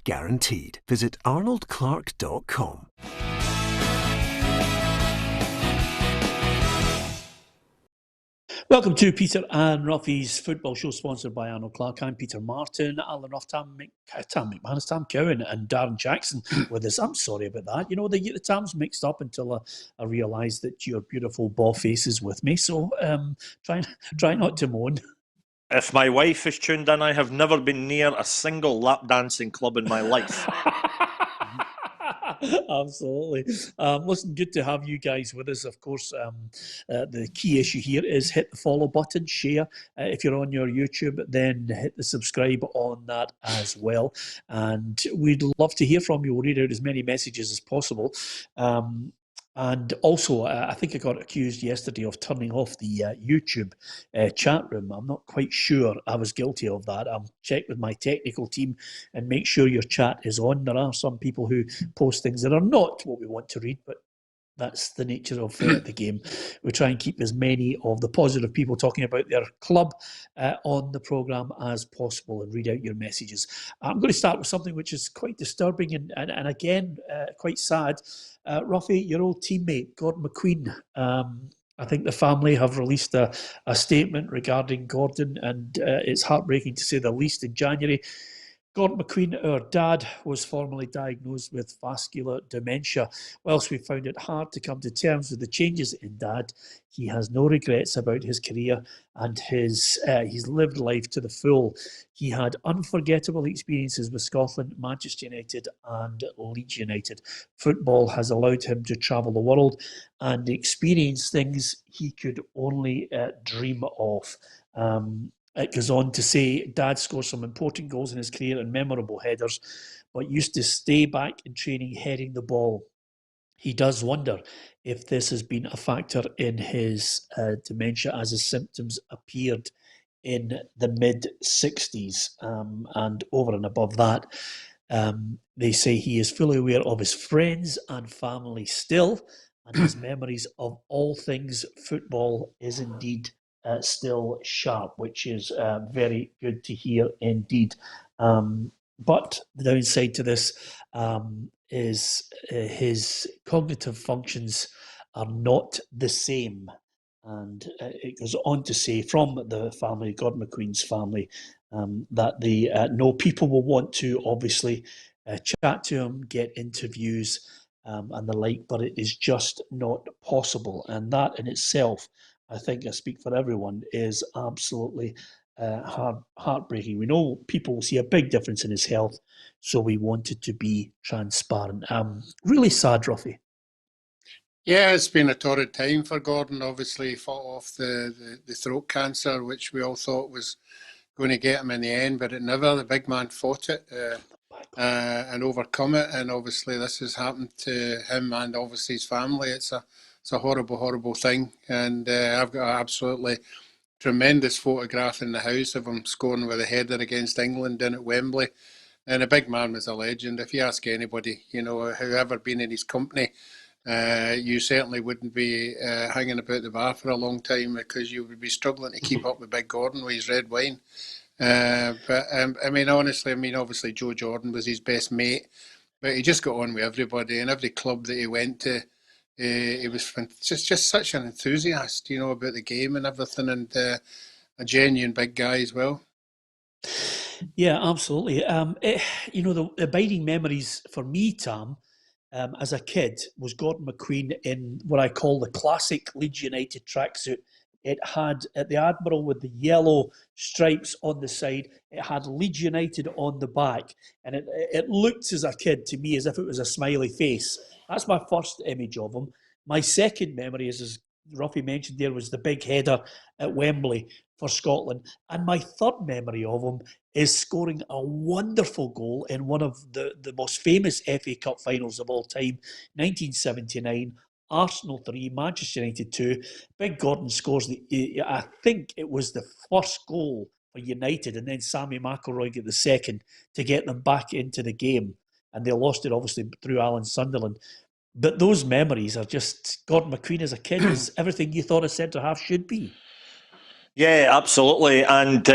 guaranteed. Visit arnoldclark.com. Welcome to Peter and Roughie's Football Show, sponsored by Arnold Clark. I'm Peter Martin, Alan Rough, Tam McManus, Tam Cowan and Darren Jackson with us. I'm sorry about that. You know, they get the Tams mixed up until I realise that your beautiful ball face is with me. So try not to moan. If my wife is tuned in, I have never been near a single lap dancing club in my life. Absolutely. Listen, good to have you guys with us. Of course, the key issue here is hit the follow button, share. If you're on your YouTube, then hit the subscribe on that as well. And we'd love to hear from you. We'll read out as many messages as possible. And also, I think I got accused yesterday of turning off the YouTube chat room. I'm not quite sure I was guilty of that. I'll check with my technical team and make sure your chat is on. There are some people who post things that are not what we want to read, but that's the nature of the game. We try and keep as many of the positive people talking about their club on the programme as possible and read out your messages. I'm going to start with something which is quite disturbing and again, quite sad. Roughie, your old teammate, Gordon McQueen, I think the family have released a statement regarding Gordon, and it's heartbreaking to say the least. In January, Gordon McQueen, our dad, was formally diagnosed with vascular dementia. Whilst we found it hard to come to terms with the changes in Dad, he has no regrets about his career and he's lived life to the full. He had unforgettable experiences with Scotland, Manchester United and Leeds United. Football has allowed him to travel the world and experience things he could only dream of. It goes on to say, Dad scored some important goals in his career and memorable headers, but used to stay back in training heading the ball. He does wonder if this has been a factor in his dementia as his symptoms appeared in the mid-60s. And over and above that, they say he is fully aware of his friends and family still, and his memories of all things football is indeed still sharp, which is very good to hear indeed. But the downside to this is his cognitive functions are not the same. And it goes on to say from the family, Gordon McQueen's family, that they know people will want to obviously chat to him, get interviews and the like, but it is just not possible. And that in itself, I think I speak for everyone, is absolutely heartbreaking. We know people will see a big difference in his health, so we wanted to be transparent. Really sad, Roughie. Yeah, it's been a torrid time for Gordon. Obviously, he fought off the throat cancer, which we all thought was going to get him in the end, but it never. The big man fought it and overcome it, and obviously this has happened to him and obviously his family. It's a horrible, horrible thing, and I've got an absolutely tremendous photograph in the house of him scoring with a header against England in at Wembley. And the big man was a legend. If you ask anybody, you know, whoever been in his company, you certainly wouldn't be hanging about the bar for a long time, because you would be struggling to keep up with Big Gordon with his red wine. But I mean, honestly, obviously Joe Jordan was his best mate, but he just got on with everybody, and every club that he went to, he was just such an enthusiast, you know, about the game and everything, and a genuine big guy as well. Yeah, absolutely. You know, the abiding memories for me, Tam, as a kid, was Gordon McQueen in what I call the classic Leeds United tracksuit. It had the Admiral with the yellow stripes on the side. It had Leeds United on the back. And it looked as a kid to me as if it was a smiley face. That's my first image of him. My second memory is, as Roughie mentioned there, was the big header at Wembley for Scotland. And my third memory of him is scoring a wonderful goal in one of the most famous FA Cup finals of all time, 1979. Arsenal 3, Manchester United 2. Big Gordon scores I think it was the first goal for United, and then Sammy McIlroy get the second to get them back into the game. And they lost it obviously through Alan Sunderland. But those memories are just, Gordon McQueen as a kid is everything you thought a centre half should be. Yeah, absolutely. And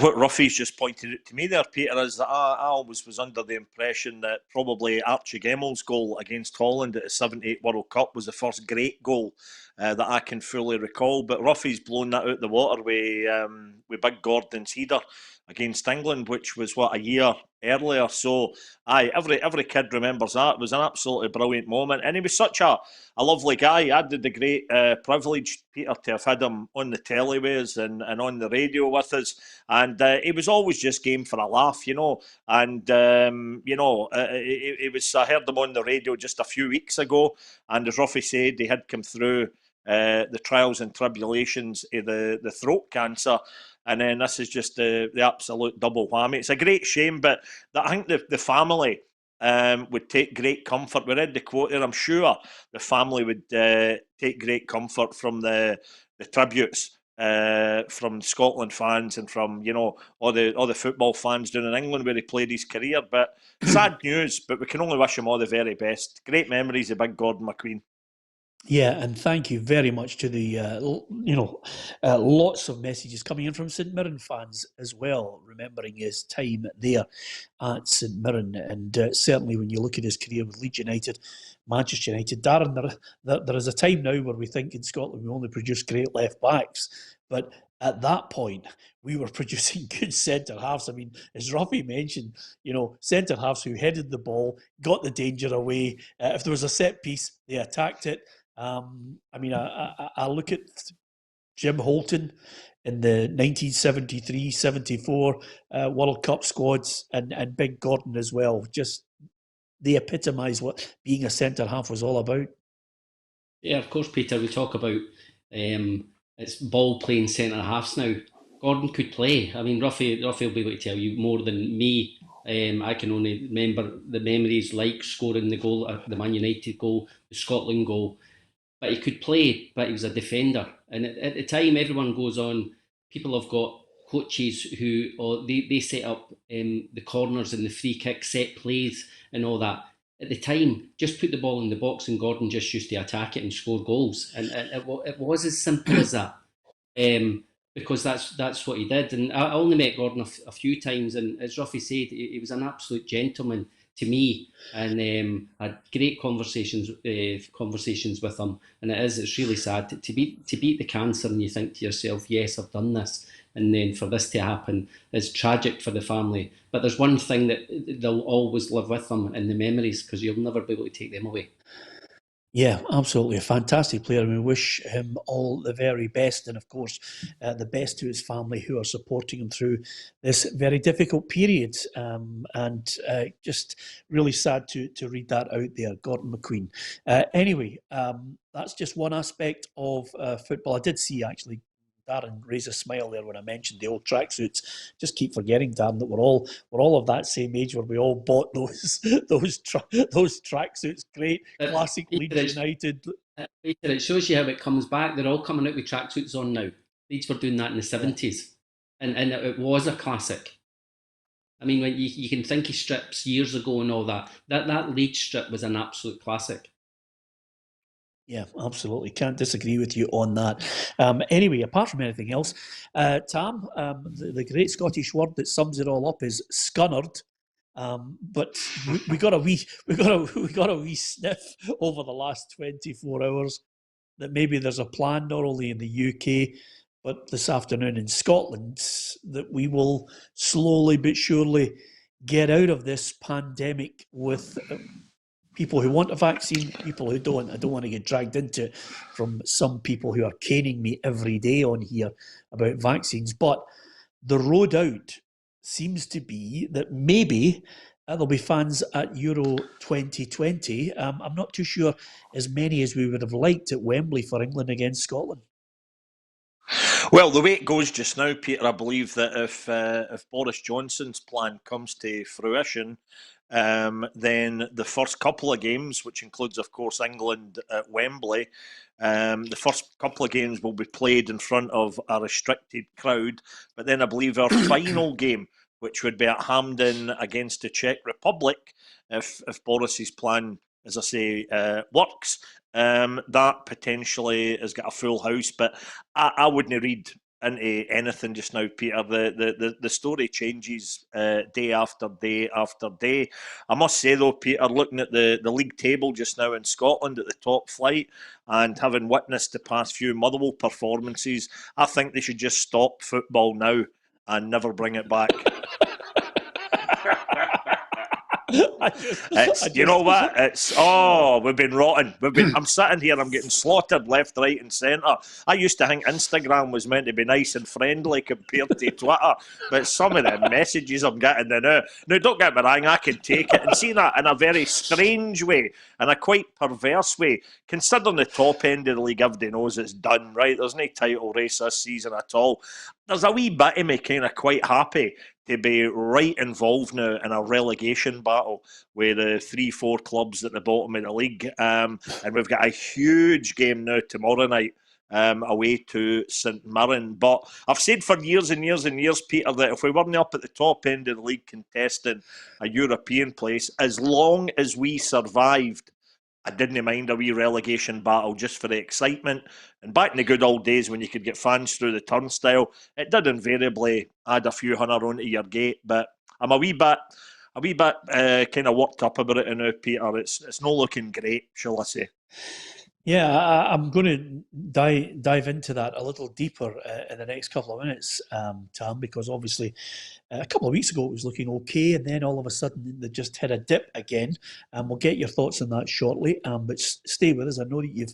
what Roughie's just pointed out to me there, Peter, is that I always was under the impression that probably Archie Gemmell's goal against Holland at the '78 World Cup was the first great goal that I can fully recall. But Roughie's blown that out the water with Big Gordon's header against England, which was, what, a year earlier. So, aye, every kid remembers that. It was an absolutely brilliant moment. And he was such a lovely guy. I had the great privilege, Peter, to have had him on the telly with us and on the radio with us. And he was always just game for a laugh, you know. And, it was, I heard him on the radio just a few weeks ago. And as Ruffy said, he had come through the trials and tribulations of the throat cancer. And then this is just the absolute double whammy. It's a great shame, but I think the family would take great comfort. We read the quote there. I'm sure the family would take great comfort from the tributes from Scotland fans and from, you know, all the football fans down in England where he played his career. But sad news, but we can only wish him all the very best. Great memories of Big Gordon McQueen. Yeah, and thank you very much to the, lots of messages coming in from St Mirren fans as well, remembering his time there at St Mirren. And certainly when you look at his career with Leeds United, Manchester United, Darren, there is a time now where we think in Scotland we only produce great left-backs. But at that point, we were producing good centre-halves. I mean, as Roughie mentioned, you know, centre-halves who headed the ball, got the danger away. If there was a set piece, they attacked it. I look at Jim Holton in the 1973-74 World Cup squads and Big Gordon as well. Just they epitomise what being a centre-half was all about. Yeah, of course, Peter, we talk about it's ball-playing centre-halves now. Gordon could play. I mean, Roughie will be able to tell you more than me. I can only remember the memories like scoring the goal, the Man United goal, the Scotland goal. But he could play, but he was a defender. And at the time, everyone goes on, people have got coaches who they set up the corners and the free kick set plays and all that. At the time, just put the ball in the box and Gordon just used to attack it and score goals. And it was as simple as that. Because that's what he did. And I only met Gordon a few times, and as Roughie said, he was an absolute gentleman to me, and had great conversations with him. And it's really sad to beat the cancer, and you think to yourself, yes, I've done this, and then for this to happen is tragic for the family. But there's one thing that they'll always live with them in the memories, because you'll never be able to take them away. Yeah, absolutely. A fantastic player. And we wish him all the very best. And of course, the best to his family who are supporting him through this very difficult period. And just really sad to read that out there, Gordon McQueen. Anyway, that's just one aspect of football. I did see actually Darren raise a smile there when I mentioned the old tracksuits. Just keep forgetting, Darren, that we're all of that same age where we all bought those tracksuits. Great, classic Leeds United. Peter, it shows you how it comes back. They're all coming out with tracksuits on now. Leeds were doing that in the 70s, and it was a classic. I mean, when you can think of strips years ago and all that. That Leeds strip was an absolute classic. Yeah, absolutely. Can't disagree with you on that. Anyway, apart from anything else, Tam, the great Scottish word that sums it all up is scunnered. But we got a wee sniff over the last 24 hours that maybe there's a plan not only in the UK but this afternoon in Scotland that we will slowly but surely get out of this pandemic with people who want a vaccine, people who don't. I don't want to get dragged into it from some people who are caning me every day on here about vaccines. But the road out seems to be that maybe there'll be fans at Euro 2020. I'm not too sure as many as we would have liked at Wembley for England against Scotland. Well, the way it goes just now, Peter, I believe that if Boris Johnson's plan comes to fruition, then the first couple of games, which includes, of course, England at Wembley, the first couple of games will be played in front of a restricted crowd. But then I believe our final game, which would be at Hampden against the Czech Republic, if Boris's plan, as I say, works, that potentially has got a full house. But I wouldn't read into anything just now, Peter. The story changes day after day after day. I must say, though, Peter, looking at the league table just now in Scotland at the top flight and having witnessed the past few Motherwell performances, I think they should just stop football now and never bring it back. You know what? We've been rotten. I'm sitting here, I'm getting slaughtered left, right, and centre. I used to think Instagram was meant to be nice and friendly compared to Twitter, but some of the messages I'm getting now. Now, don't get me wrong, I can take it and see that in a very strange way, in a quite perverse way. Considering the top end of the league, everybody knows it's done, right? There's no title race this season at all. There's a wee bit of me kind of quite happy to be right involved now in a relegation battle with the 3-4 clubs at the bottom of the league. And we've got a huge game now tomorrow night away to St Mirren. But I've said for years and years and years, Peter, that if we weren't up at the top end of the league contesting a European place, as long as we survived, I didn't mind a wee relegation battle just for the excitement. And back in the good old days when you could get fans through the turnstile, it did invariably add a few hundred onto your gate. But I'm a wee bit kind of worked up about it now, Peter. It's not looking great, shall I say. Yeah, I'm going to dive into that a little deeper in the next couple of minutes, Tam, because obviously a couple of weeks ago it was looking okay, and then all of a sudden they just hit a dip again. We'll get your thoughts on that shortly, but stay with us. I know that you've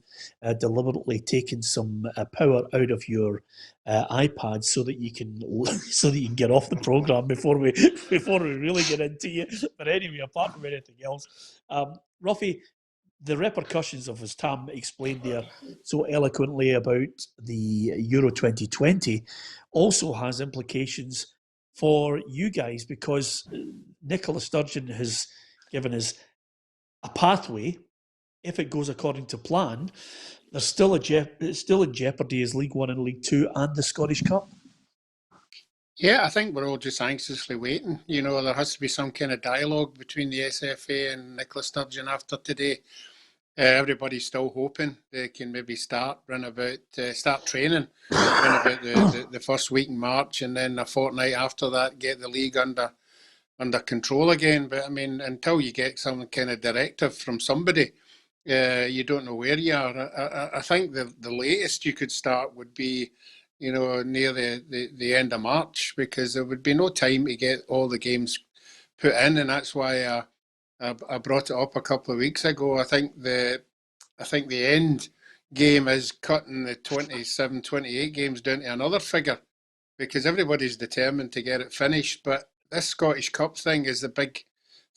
deliberately taken some power out of your iPad so that you can get off the program before we really get into you. But anyway, apart from anything else, Roughie, the repercussions of, as Tam explained there so eloquently about the Euro 2020, also has implications for you guys, because Nicola Sturgeon has given us a pathway. If it goes according to plan, there's still in jeopardy is League One and League Two and the Scottish Cup. Yeah, I think we're all just anxiously waiting. You know, there has to be some kind of dialogue between the SFA and Nicola Sturgeon after today. Everybody's still hoping they can maybe start training around about the first week in March, and then a fortnight after that get the league under control again. But I mean, until you get some kind of directive from somebody, you don't know where you are. I think the latest you could start would be, you know, near the end of March, because there would be no time to get all the games put in, and that's why I brought it up a couple of weeks ago. I think the end game is cutting the 27, 28 games down to another figure, because everybody's determined to get it finished. But this Scottish Cup thing is the big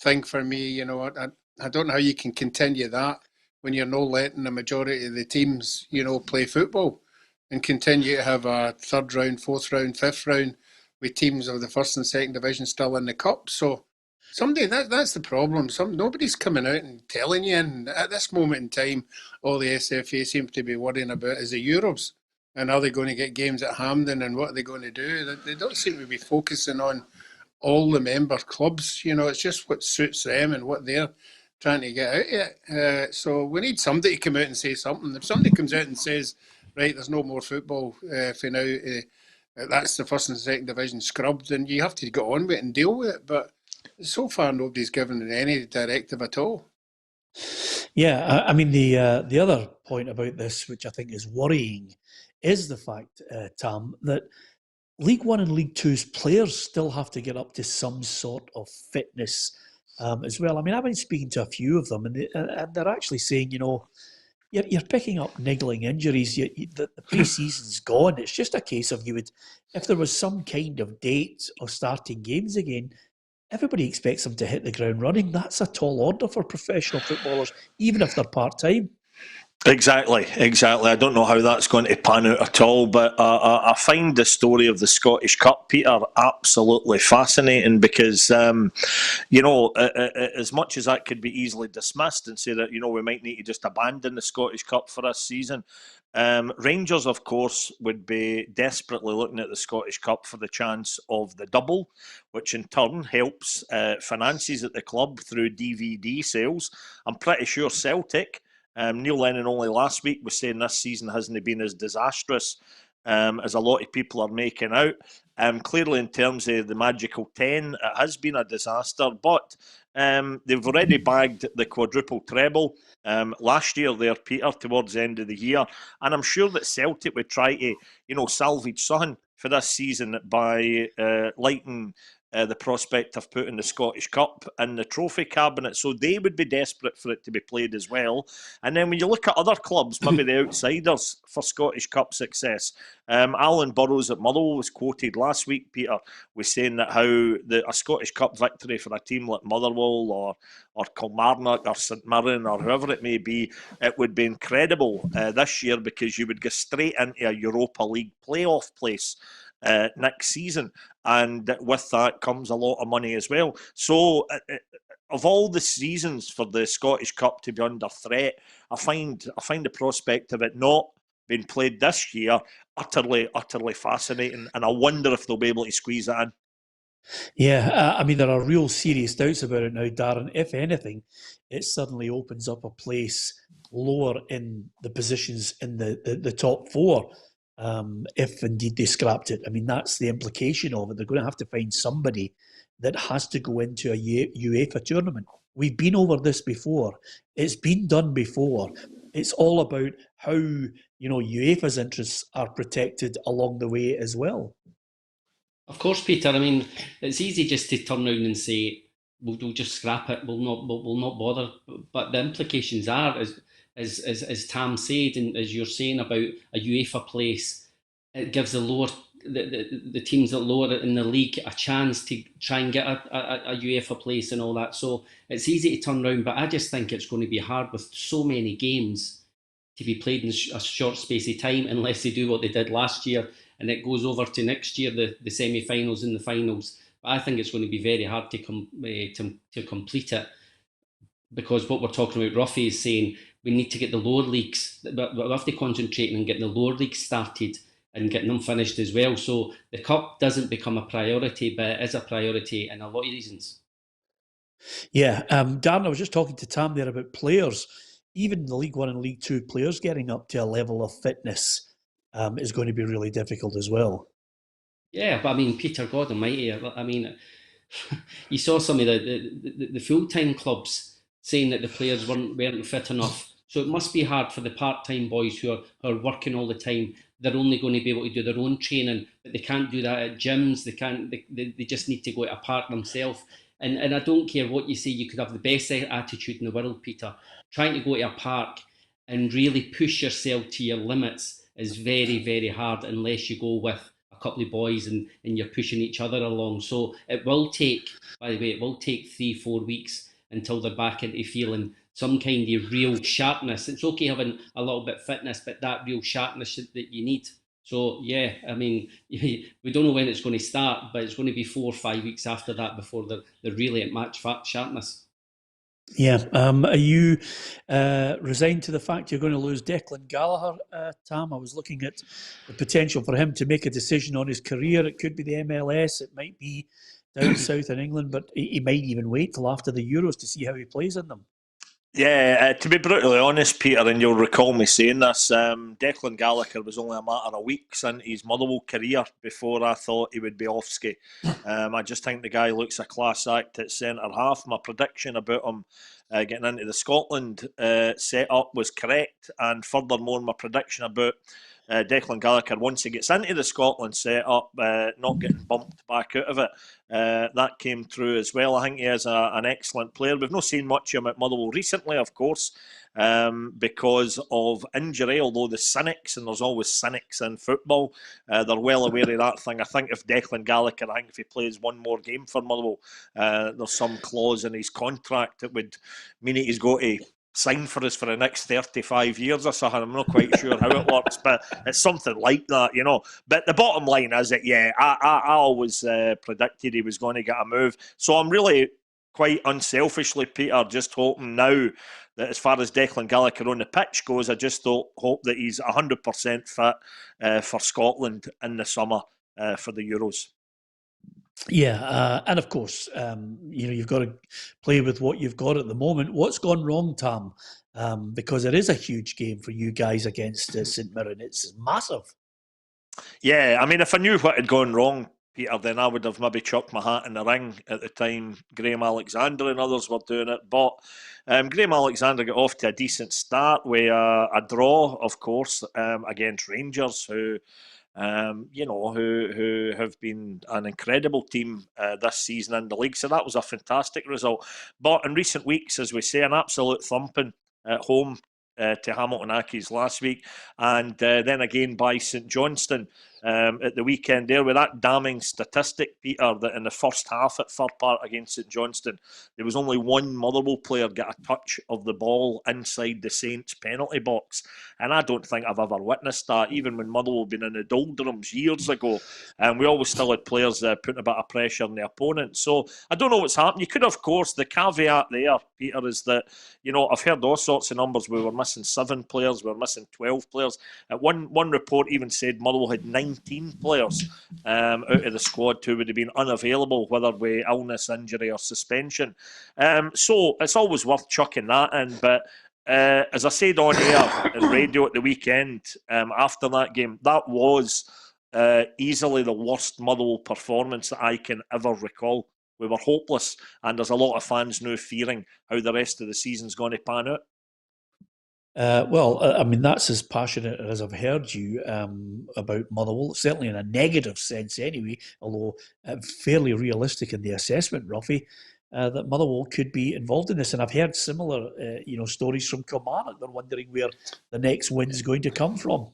thing for me. You know, I don't know how you can continue that when you're not letting the majority of the teams, you know, play football, and continue to have a third round, fourth round, fifth round with teams of the first and second division still in the cup. So that's the problem. Nobody's coming out and telling you, and at this moment in time, all the SFA seem to be worrying about is the Euros, and are they going to get games at Hampden, and what are they going to do? They don't seem to be focusing on all the member clubs. You know, it's just what suits them and what they're trying to get out of it. So we need somebody to come out and say something. If somebody comes out and says, right, there's no more football for now, that's the first and second division scrubbed, then you have to go on with it and deal with it. But so far, nobody's given any directive at all. Yeah, I mean, the other point about this, which I think is worrying, is the fact, Tam, that League One and League Two's players still have to get up to some sort of fitness as well. I mean, I've been speaking to a few of them, and they're actually saying, you know, you're picking up niggling injuries. The pre-season's gone. It's just a case of if there was some kind of date of starting games again, everybody expects them to hit the ground running. That's a tall order for professional footballers, even if they're part-time. Exactly. I don't know how that's going to pan out at all, but I find the story of the Scottish Cup, Peter, absolutely fascinating, because, you know, as much as that could be easily dismissed and say that, you know, we might need to just abandon the Scottish Cup for this season, Rangers, of course, would be desperately looking at the Scottish Cup for the chance of the double, which in turn helps finances at the club through DVD sales. I'm pretty sure Celtic, Neil Lennon only last week was saying this season hasn't been as disastrous as a lot of people are making out. Clearly, in terms of the magical 10, it has been a disaster, but they've already bagged the quadruple treble last year there, Peter, towards the end of the year. And I'm sure that Celtic would try to, salvage something for this season by lighting the prospect of putting the Scottish Cup in the trophy cabinet. So they would be desperate for it to be played as well. And then when you look at other clubs, maybe the outsiders for Scottish Cup success, Alan Burrows at Motherwell was quoted last week, Peter, was saying that how a Scottish Cup victory for a team like Motherwell or Kilmarnock or St Mirren or whoever it may be, it would be incredible this year, because you would go straight into a Europa League playoff place next season, and with that comes a lot of money as well. So of all the seasons for the Scottish Cup to be under threat, I find the prospect of it not being played this year utterly fascinating, and I wonder if they'll be able to squeeze it in. Yeah, I mean, there are real serious doubts about it now, Darren. If anything, it suddenly opens up a place lower in the positions in the top four. If indeed they scrapped it. I mean, that's the implication of it. They're going to have to find somebody that has to go into a UEFA tournament. We've been over this before. It's been done before. It's all about how, UEFA's interests are protected along the way as well. Of course, Peter. I mean, it's easy just to turn around and say, we'll just scrap it. We'll not bother. But the implications are, as Tam said, and as you're saying about a UEFA place, it gives the teams that lower in the league a chance to try and get a UEFA place and all that. So it's easy to turn around, but I just think it's going to be hard with so many games to be played in a short space of time, unless they do what they did last year and it goes over to next year, the semi-finals and the finals. But I think it's going to be very hard to complete it, because what we're talking about, Roughie is saying we need to get the lower leagues, but we have to concentrate on getting the lower leagues started and getting them finished as well. So the Cup doesn't become a priority, but it is a priority in a lot of reasons. Yeah, Darren, I was just talking to Tam there about players. Even the League One and League Two players getting up to a level of fitness is going to be really difficult as well. Yeah, but I mean, Peter, God almighty, I mean, you saw some of the full-time clubs saying that the players weren't fit enough. So it must be hard for the part-time boys who are working all the time. They're only going to be able to do their own training, but they can't do that at gyms. They just need to go to a park themselves. And I don't care what you say, you could have the best attitude in the world, Peter. Trying to go to a park and really push yourself to your limits is very, very hard unless you go with a couple of boys and you're pushing each other along. So it will take, by the way, 3-4 weeks until they're back into feeling some kind of real sharpness. It's okay having a little bit of fitness, but that real sharpness that you need. So, yeah, I mean, we don't know when it's going to start, but it's going to be 4 or 5 weeks after that before they're really at match sharpness. Yeah. Are you resigned to the fact you're going to lose Declan Gallagher, Tam? I was looking at the potential for him to make a decision on his career. It could be the MLS. It might be down south in England, but he might even wait till after the Euros to see how he plays in them. Yeah, to be brutally honest, Peter, and you'll recall me saying this, Declan Gallagher was only a matter of weeks into his Motherwell career before I thought he would be off ski. I just think the guy looks a class act at centre-half. My prediction about him getting into the Scotland set-up was correct, and furthermore, my prediction about Declan Gallagher, once he gets into the Scotland set-up, not getting bumped back out of it, that came through as well. I think he is an excellent player. We've not seen much of him at Motherwell recently, of course, because of injury, although the cynics, and there's always cynics in football, they're well aware of that thing. I think if Declan Gallagher, if he plays one more game for Motherwell, there's some clause in his contract that would mean he's got to sign for us for the next 35 years or something. I'm not quite sure how it works, but it's something like that, But the bottom line is that, yeah, I always predicted he was going to get a move. So I'm really quite unselfishly, Peter, just hoping now that as far as Declan Gallagher on the pitch goes, I just hope that he's 100% fit for Scotland in the summer for the Euros. Yeah, and of course, you've got to play with what you've got at the moment. What's gone wrong, Tam? Because it is a huge game for you guys against St Mirren. It's massive. Yeah, I mean, if I knew what had gone wrong, Peter, then I would have maybe chucked my hat in the ring at the time Graham Alexander and others were doing it. But Graham Alexander got off to a decent start with a draw, of course, against Rangers, who who have been an incredible team this season in the league. So that was a fantastic result. But in recent weeks, as we say, an absolute thumping at home to Hamilton Accies last week, and then again by St Johnstone at the weekend there, with that damning statistic, Peter, that in the first half at Fir Park against St Johnstone, there was only one Motherwell player get a touch of the ball inside the Saints penalty box. And I don't think I've ever witnessed that, even when Motherwell been in the doldrums years ago. And we always still had players putting a bit of pressure on the opponent. So I don't know what's happened. You could, of course, the caveat there, Peter, is that, I've heard all sorts of numbers. We were missing 7 players, we were missing 12 players. One report even said Motherwell had 19 players out of the squad who would have been unavailable, whether with illness, injury or suspension. So it's always worth chucking that in. But as I said on air in radio at the weekend, after that game, that was easily the worst Motherwell performance that I can ever recall. We were hopeless, and there's a lot of fans now fearing how the rest of the season's going to pan out. I mean, that's as passionate as I've heard you about Motherwell, certainly in a negative sense anyway, although fairly realistic in the assessment, Roughie, that Motherwell could be involved in this. And I've heard similar stories from Kilmarnock. They're wondering where the next win's going to come from.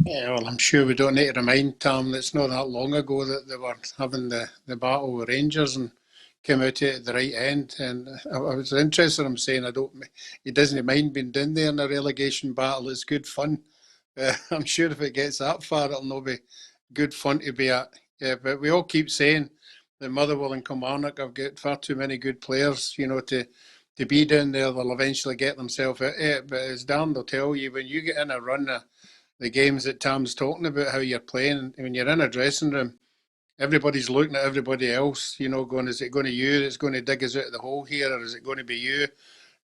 Yeah, well, I'm sure we don't need to remind Tam that it's not that long ago that they were having the battle with Rangers and came out at the right end. And I was interested in him saying he doesn't mind being down there in a relegation battle. It's good fun. I'm sure if it gets that far, it'll not be good fun to be at. Yeah, but we all keep saying that Motherwell and Kilmarnock have got far too many good players, to be down there. They'll eventually get themselves out of it. But as Darren will tell you, when you get in a run of the games that Tam's talking about, how you're playing, when you're in a dressing room, everybody's looking at everybody else, going, is it going to you that's going to dig us out of the hole here, or is it going to be you?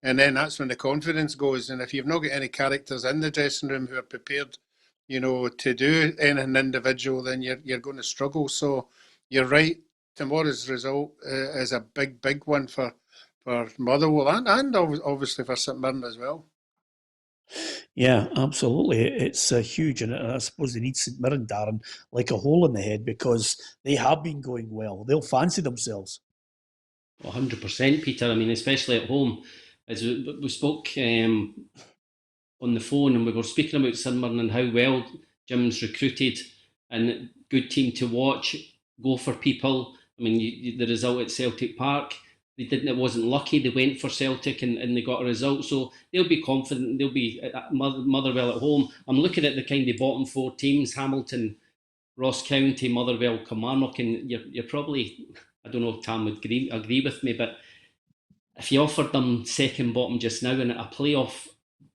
And then that's when the confidence goes. And if you've not got any characters in the dressing room who are prepared, to do anything individual, then you're going to struggle. So you're right. Tomorrow's result is a big, big one for Motherwell and obviously for St Mirren as well. Yeah, absolutely. It's huge, and I suppose they need St Mirren, Darren, like a hole in the head, because they have been going well. They'll fancy themselves. 100%, Peter. I mean, especially at home. As we spoke on the phone, and we were speaking about St Mirren and how well Jim's recruited, and good team to watch, go for people. I mean, the result at Celtic Park, it wasn't lucky. They went for Celtic and they got a result, so they'll be confident. They'll be at Motherwell at home. I'm looking at the kind of bottom 4 teams: Hamilton, Ross County, Motherwell, Kilmarnock, and you're probably, I don't know if Tam would agree with me, but if you offered them second bottom just now in a playoff,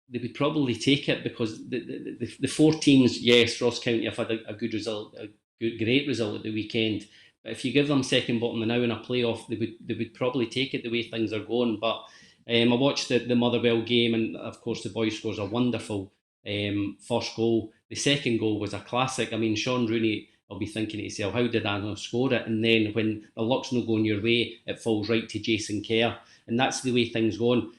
they would probably take it, because the 4 teams, yes, Ross County have had a good result, great result at the weekend. But if you give them second bottom now in a playoff, they would probably take it the way things are going. But I watched the Motherwell game, and of course the boy scores a wonderful first goal. The second goal was a classic. I mean, Sean Rooney will be thinking to himself, how did I not score it? And then when the luck's not going your way, it falls right to Jason Kerr. And that's the way things going.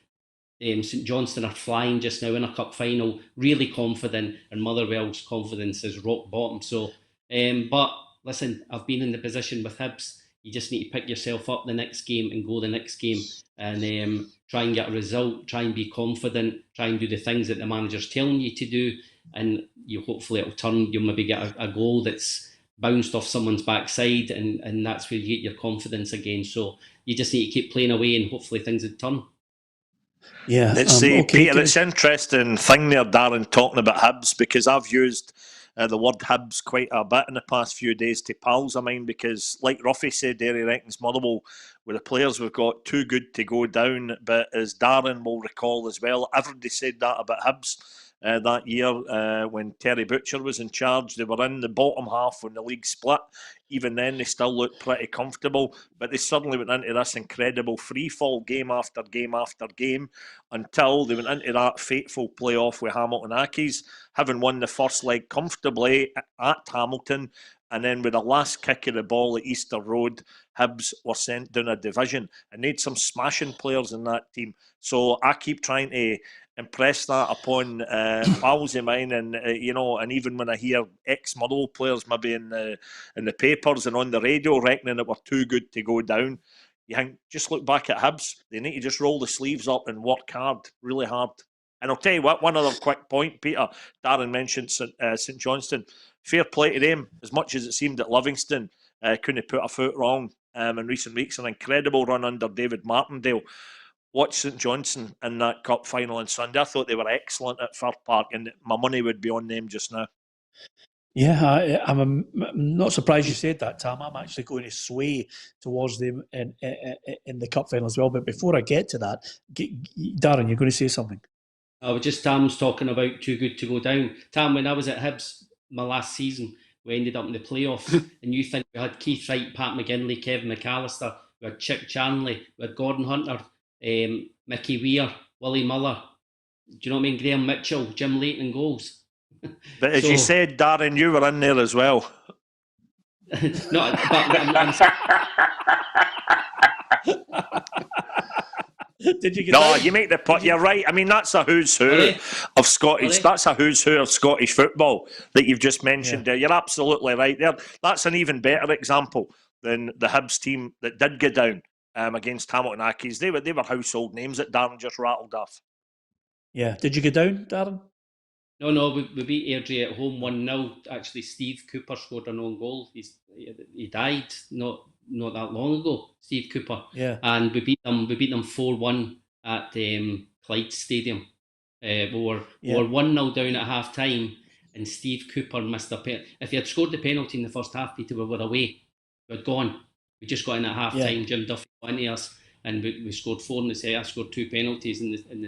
St Johnstone are flying just now in a cup final, really confident, and Motherwell's confidence is rock bottom. So, but listen, I've been in the position with Hibs. You just need to pick yourself up the next game and go the next game, and try and get a result, try and be confident, try and do the things that the manager's telling you to do, and hopefully it'll turn. You'll maybe get a goal that's bounced off someone's backside, and that's where you get your confidence again. So you just need to keep playing away, and hopefully things will turn. Yeah, it's Peter. It's interesting thing there, Darren, talking about Hibs, because I've used the word Hibs quite a bit in the past few days to pals of mine, because, like Roughie said there, he reckons Motherwell, with the players we've got, too good to go down. But as Darren will recall as well, everybody said that about Hibs that year when Terry Butcher was in charge. They were in the bottom half when the league split. Even then, they still looked pretty comfortable, but they suddenly went into this incredible free-fall game after game after game until they went into that fateful playoff with Hamilton Accies, having won the first leg comfortably at Hamilton, and then with the last kick of the ball at Easter Road, Hibs were sent down a division, and they had some smashing players in that team. So I keep trying to impress that upon pals of mine, and and even when I hear ex-Motherwell players maybe in the papers and on the radio reckoning that we're too good to go down, you think, just look back at Hibs. They need to just roll the sleeves up and work hard, really hard. And I'll tell you what, one other quick point, Peter. Darren mentioned St Johnstone. Fair play to them, as much as it seemed that Livingston couldn't put a foot wrong in recent weeks. An incredible run under David Martindale. Watch St Johnstone in that cup final on Sunday. I thought they were excellent at Fir Park, and my money would be on them just now. Yeah, I'm not surprised you said that, Tam. I'm actually going to sway towards them in the cup final as well. But before I get to that, Darren, you're going to say something. Tam's talking about too good to go down. Tam, when I was at Hibs my last season, we ended up in the playoffs, and you think we had Keith Wright, Pat McGinley, Kevin McAllister, we had Chick Chanley, we had Gordon Hunter, Mickey Weir, Willie Muller, do you know what I mean? Graham Mitchell, Jim Leighton in goals. But as you said, Darren, you were in there as well. No, but Did you get no, that? You make the point. You're right. I mean, that's a who's who of Scottish. That's a who's who of Scottish football that you've just mentioned there. You're absolutely right there. That's an even better example than the Hibs team that did go down against Hamilton Accies. They were household names that Darren just rattled off. Yeah. Did you go down, Darren? No, we beat Airdrie at home 1-0. Actually, Steve Cooper scored an own goal. He died not that long ago, Steve Cooper. Yeah. And we beat them 4-1 at Clyde Stadium. We were 1-0 down at half time, and Steve Cooper missed a penalty. If he had scored the penalty in the first half, Peter, we were away. We had gone. We just got in at half time. Jim Duffy got into us, and we scored 4 in the second. I scored 2 penalties in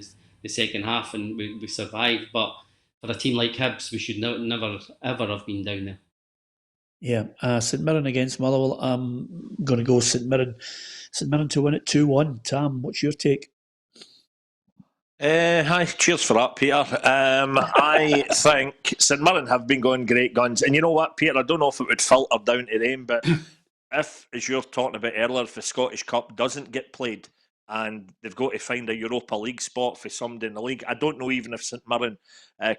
the second half, and we survived. But for a team like Hibs, we should never, ever have been down there. Yeah, St Mirren against Motherwell. I'm going to go St Mirren. St Mirren to win it 2-1. Tam, what's your take? Hi, cheers for that, Peter. I think St Mirren have been going great guns. And you know what, Peter, I don't know if it would filter down to them, but if, as you're talking about earlier, if the Scottish Cup doesn't get played, and they've got to find a Europa League spot for somebody in the league. I don't know even if St Mirren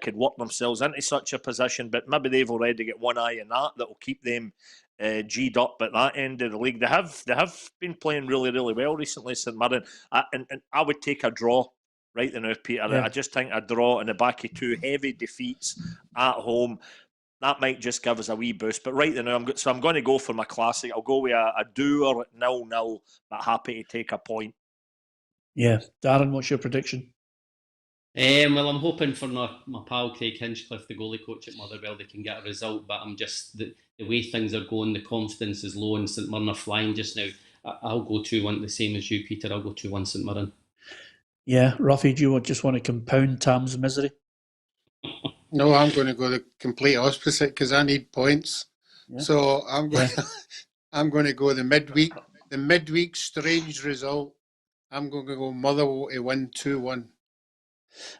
could work themselves into such a position, but maybe they've already got one eye in that will keep them G'd up at that end of the league. They have been playing really, really well recently, St Mirren. And I would take a draw right now, Peter. Yeah. I just think a draw in the back of 2 heavy defeats at home, that might just give us a wee boost. But right now, I'm going to go for my classic. I'll go with a doer 0-0, but happy to take a point. Yeah. Darren, what's your prediction? Well, I'm hoping for my pal Craig Hinchcliffe, the goalie coach at Motherwell, they can get a result, but I'm just, the way things are going, the confidence is low and St Mirren are flying just now. I'll go 2-1, the same as you, Peter. I'll go 2-1 St Mirren. Yeah. Roughie, do you just want to compound Tam's misery? No, I'm going to go the complete opposite because I need points. Yeah. So I'm going to go the midweek strange result. I'm going to go Motherwell to win 2-1.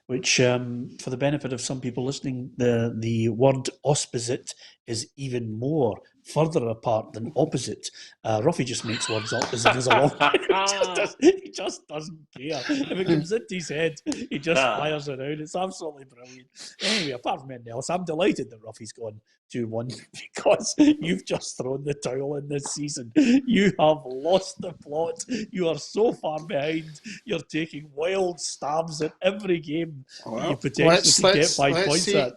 Which, for the benefit of some people listening, the word opposite is even more further apart than opposite. Roughie just makes words up as he goes along. He just doesn't care. If it comes into his head, he just fires it out. It's absolutely brilliant. Anyway, apart from anything else, I'm delighted that Roughie's gone 2-1 because you've just thrown the towel in this season. You have lost the plot. You are so far behind. You're taking wild stabs at every game you potentially get 5 points at.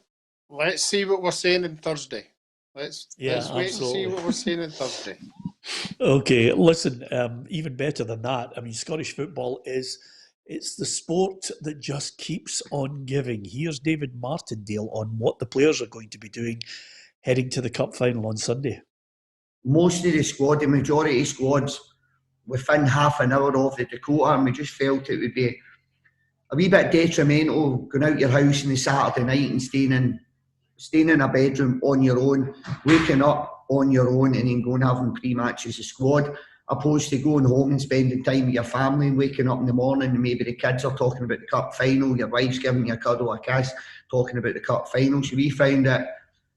Let's see what we're saying on Thursday. Let's wait absolutely. And see what we're saying on Thursday. Okay, listen, even better than that, I mean, Scottish football it's the sport that just keeps on giving. Here's David Martindale on what the players are going to be doing heading to the cup final on Sunday. Most of the squad, the majority of squads, within half an hour of the Dakota, and we just felt it would be a wee bit detrimental going out your house on a Saturday night and staying in a bedroom on your own, waking up on your own and then going having pre-match as a squad, opposed to going home and spending time with your family and waking up in the morning and maybe the kids are talking about the cup final, your wife's giving you a cuddle, a kiss, talking about the cup final. So we found it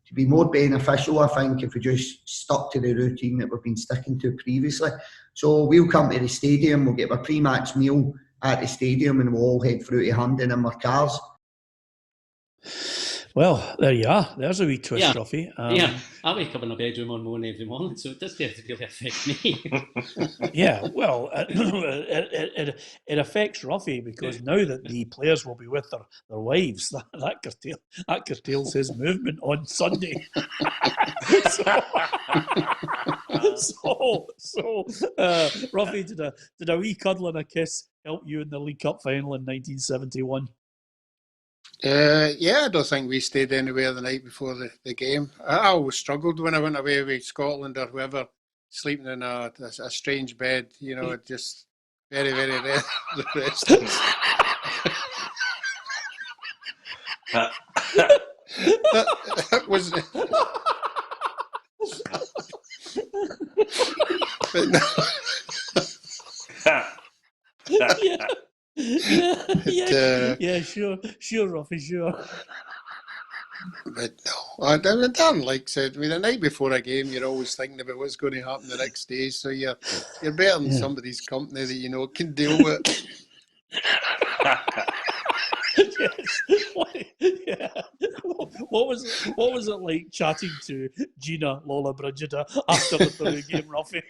to be more beneficial, I think, if we just stuck to the routine that we've been sticking to previously. So we'll come to the stadium, we'll get our pre-match meal at the stadium and we'll all head through to Hampden in our cars. Well, there you are. There's a wee twist, Yeah. Roughie. I wake up in a bedroom on my own every morning, so it doesn't really affect me. Yeah, well, it affects Roughie because now that the players will be with their wives, that curtails his movement on Sunday. so Roughie, did a wee cuddle and a kiss help you in the League Cup final in 1971? Yeah, I don't think we stayed anywhere the night before the game. I always struggled when I went away with Scotland or whoever, sleeping in a strange bed, you know, just very, very restless. that was... but no. Sure, Roughie, sure. But no, Darren like said, the night before a game, you're always thinking about what's going to happen the next day. So you're better than somebody's company that you know can deal with. What was it like chatting to Gina Lola Brigida after the Tue game, Roughie?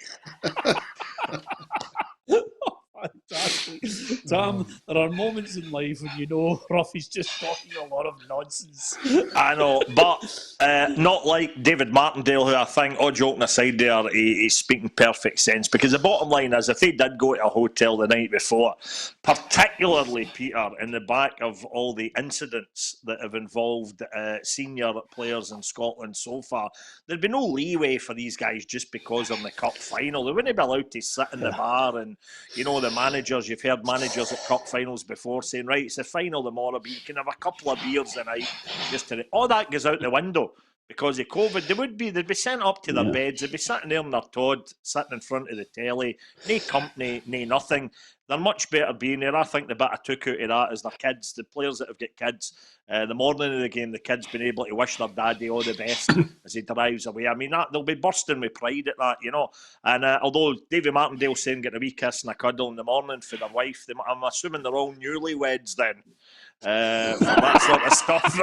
Fantastic. Tam, there are moments in life when you know Roughie's just talking a lot of nonsense. I know, but not like David Martindale, who I think, all joking aside there, he's speaking perfect sense. Because the bottom line is, if they did go to a hotel the night before, particularly, Peter, in the back of all the incidents that have involved senior players in Scotland so far, there'd be no leeway for these guys just because they're in the cup final. They wouldn't be allowed to sit in the bar and, you know, the managers, you've heard managers at cup finals before saying, right, it's the final tomorrow, but you can have a couple of beers a night. All that goes out the window because of COVID. They'd be sent up to their beds, they'd be sitting there in their Todd, sitting in front of the telly, no company, no nothing. They're much better being there. I think the bit I took out of that is their kids, the players that have got kids. The morning of the game, the kids been able to wish their daddy all the best as he drives away. I mean, they'll be bursting with pride at that, you know. And although David Martindale's saying get a wee kiss and a cuddle in the morning for their wife, I'm assuming they're all newlyweds then. For that sort of stuff.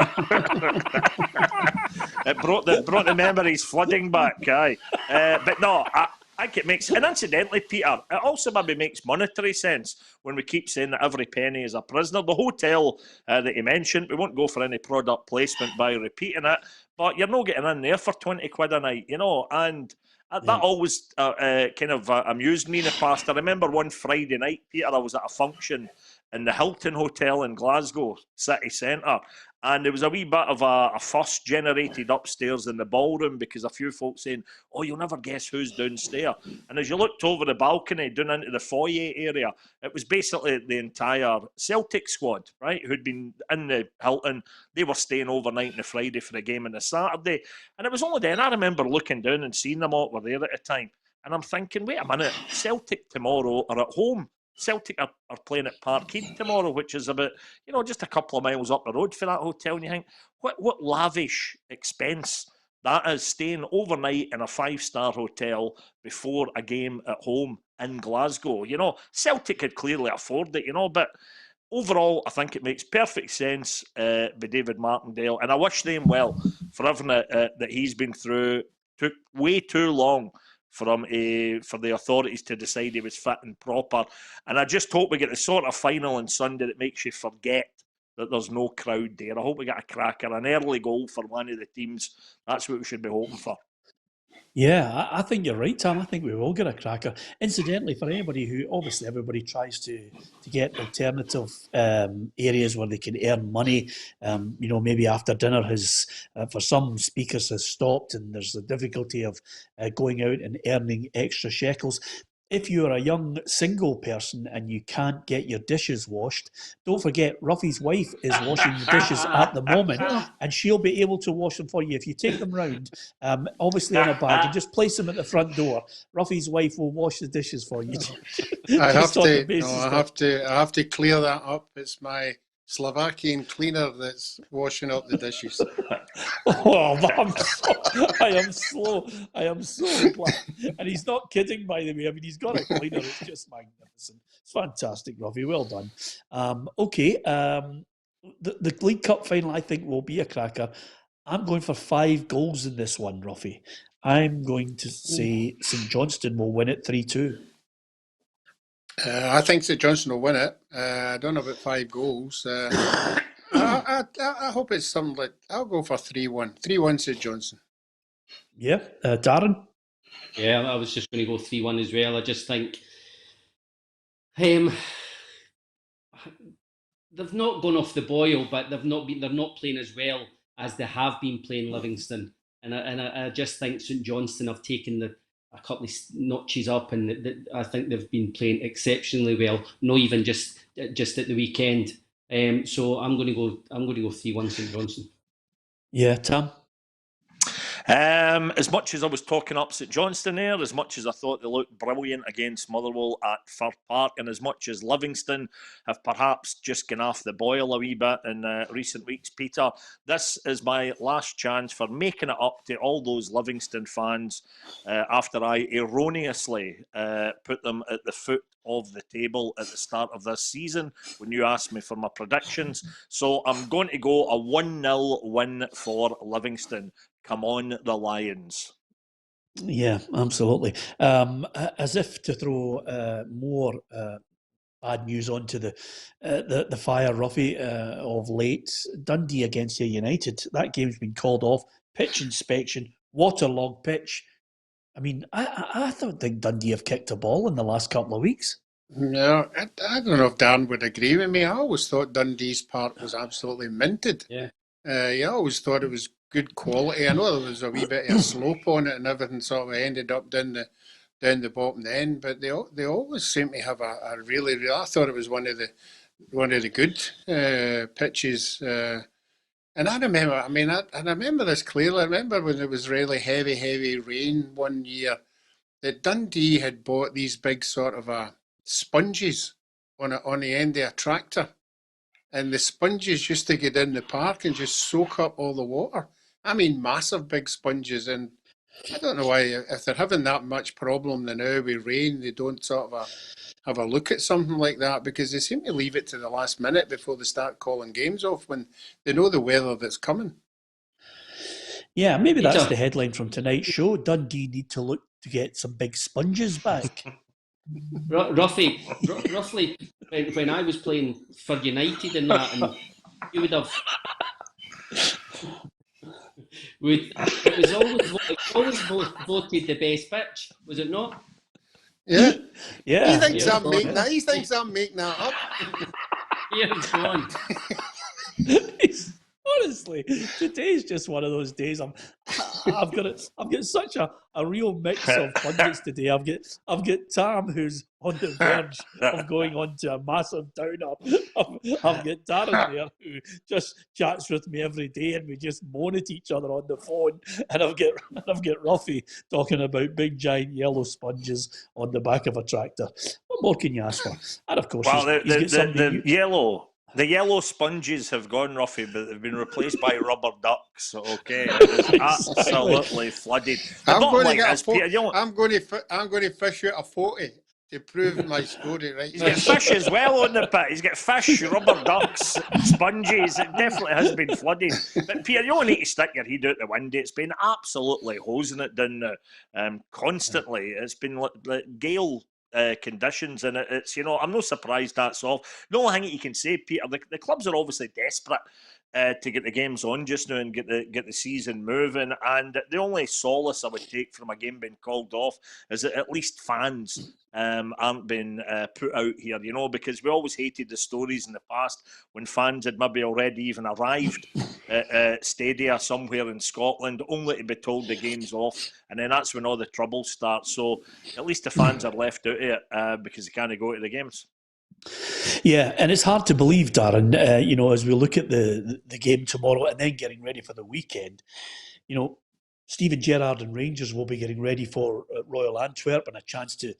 It brought the memories flooding back, aye. But no, I think it makes, and incidentally, Peter, it also maybe makes monetary sense when we keep saying that every penny is a prisoner. The hotel that you mentioned, we won't go for any product placement by repeating it, but you're not getting in there for 20 quid a night, you know, and that always kind of amused me in the past. I remember one Friday night, Peter, I was at a function in the Hilton Hotel in Glasgow city centre, and there was a wee bit of a fuss generated upstairs in the ballroom because a few folks saying, oh, you'll never guess who's downstairs. And as you looked over the balcony down into the foyer area, it was basically the entire Celtic squad, right, who'd been in the Hilton. They were staying overnight on the Friday for the game on the Saturday. And it was only then I remember looking down and seeing them all were there at the time. And I'm thinking, wait a minute, Celtic tomorrow are at home. Celtic are playing at Parkhead tomorrow, which is about, you know, just a couple of miles up the road for that hotel. And you think, what lavish expense that is, staying overnight in a 5-star hotel before a game at home in Glasgow. You know, Celtic could clearly afford it, you know, but overall, I think it makes perfect sense by David Martindale. And I wish them well for everything that he's been through. Took way too long for the authorities to decide he was fit and proper. And I just hope we get the sort of final on Sunday that makes you forget that there's no crowd there. I hope we get a cracker, an early goal for one of the teams. That's what we should be hoping for. Yeah, I think you're right, Tam. I think we will get a cracker. Incidentally, for anybody who, obviously everybody tries to get alternative areas where they can earn money, you know, maybe after dinner has, for some speakers, has stopped and there's the difficulty of going out and earning extra shekels. if you're a young single person and you can't get your dishes washed, don't forget Roughie's wife is washing the dishes at the moment, and she'll be able to wash them for you. If you take them round, obviously in a bag, and just place them at the front door, Roughie's wife will wash the dishes for you. I have to clear that up. It's my Slovakian cleaner that's washing up the dishes. Oh, I am so glad. And he's not kidding, by the way. I mean, he's got a cleaner. It's just magnificent. It's fantastic, Roughie. Well done. The League Cup final, I think, will be a cracker. I'm going for 5 goals in this one, Roughie. I'm going to say St Johnstone will win it 3-2. I think St Johnstone will win it. I don't know about 5 goals. I hope it's something like, I'll go for 3-1. 3-1 St Johnstone. Yeah. Darren? Yeah, I was just going to go 3-1 as well. I just think they've not gone off the boil, but they're not playing as well as they have been playing Livingston. And I just think St Johnstone have taken a couple of notches up, and I think they've been playing exceptionally well. Not even just at the weekend. So I'm going to go 3-1 St Johnstone. Yeah, Tam. As much as I was talking up St Johnstone there, as much as I thought they looked brilliant against Motherwell at Fir Park, and as much as Livingston have perhaps just gone off the boil a wee bit in recent weeks, Peter, this is my last chance for making it up to all those Livingston fans after I erroneously put them at the foot of the table at the start of this season when you asked me for my predictions. So I'm going to go a 1-0 win for Livingston. Come on, the Lions. Yeah, absolutely. As if to throw more bad news onto the fire, Roughie, of late, Dundee against United. That game's been called off. Pitch inspection, waterlogged pitch. I mean, I don't think Dundee have kicked a ball in the last couple of weeks. No, I don't know if Darren would agree with me. I always thought Dundee's park was absolutely minted. Yeah. I always thought it was good quality. I know there was a wee bit of a slope on it and everything sort of ended up down the bottom end, but they always seem to have a really, I thought it was one of the good pitches. And I remember this clearly. I remember when there was really heavy rain one year that Dundee had bought these big sort of sponges on the end of a tractor. And the sponges used to get in the park and just soak up all the water. I mean, massive big sponges. And I don't know why, if they're having that much problem now with rain, they don't sort of have a look at something like that, because they seem to leave it to the last minute before they start calling games off when they know the weather that's coming. Yeah, maybe that's the headline from tonight's show. Dundee need to look to get some big sponges back. Roughly, when I was playing for United and that, and you would have. It was always voted the best pitch, was it not? Yeah. Yeah. He thinks I'm making that. He thinks I'm making that up. Yeah, it's gone. Honestly, today's just one of those days. I've got such a real mix of pundits today. I've got Tam, who's on the verge of going on to a massive downer. I've got Darren there, who just chats with me every day, and we just moan at each other on the phone. And I've got Roughie talking about big giant yellow sponges on the back of a tractor. What more can you ask for? And of course, The yellow sponges have gone, Roughie, but they've been replaced by rubber ducks. Okay, it is absolutely flooded. I'm going to fish out a 40 to prove my story. Right? He's got fish as well on the pit. He's got fish, rubber ducks, sponges. It definitely has been flooded. But Peter, you only need to stick your head out the window. It's been absolutely hosing it down there, constantly. It's been like gale conditions, and it's, I'm not surprised that's off. The only thing you can say, Peter, the clubs are obviously desperate to get the games on just now and get the season moving, and the only solace I would take from a game being called off is that at least fans aren't being put out here, because we always hated the stories in the past when fans had maybe already even arrived stadia somewhere in Scotland, only to be told the game's off, and then that's when all the trouble starts. So at least the fans are left out of it because they can't go to the games. Yeah, and it's hard to believe, Darren, as we look at the game tomorrow and then getting ready for the weekend, Steven Gerrard and Rangers will be getting ready for Royal Antwerp, and a chance to